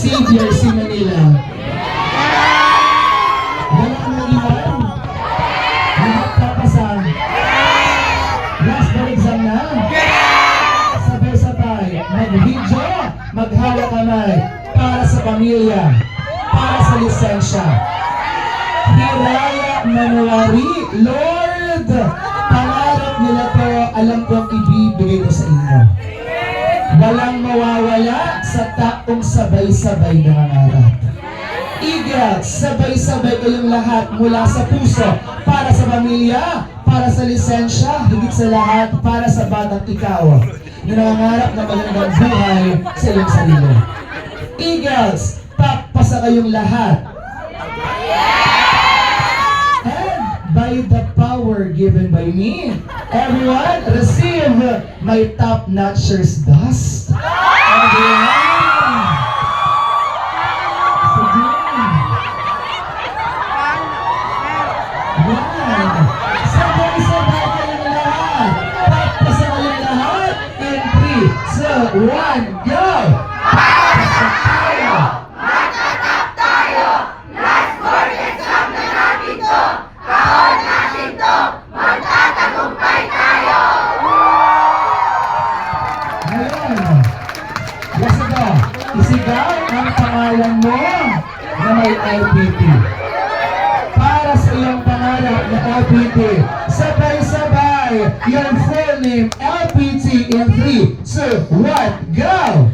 Xavier si Manila. Wala kang nag-iwan. Lahat papasan. Last board exam na. Sabay-sabay. Mag-video, maghawak kamay. Para sa pamilya. Para sa lisensya. Hiraya Manuari, Lord, pangarap nila to, alam kong ibibigay ko sa inyo. Walang mawawala sa taong sabay-sabay na nangarap. Eagles, sabay-sabay kayong lahat mula sa puso, para sa pamilya, para sa lisensya, higit sa lahat, para sa batang ikaw, na nangangarap na magandang buhay sa iyong sarili. Eagles, pakpasa kayong lahat. By the power given by me, everyone receive my top-notcher's dust. Everyone. Sige. Yan. Sabay-sabay kayong lahat. Papasa kayong lahat. In 3, 2, 1, go! Papasa tayo! Matatap tayo! Last board exam na natin to! Kahon natin to! Magtatagumpay tayo! Ngayon, let's go. Isigaw ang pangalan mo na may LPT. Para sa iyong pangalan na LPT, sabay-sabay, your full name, LPT in 3, 2, 1, go!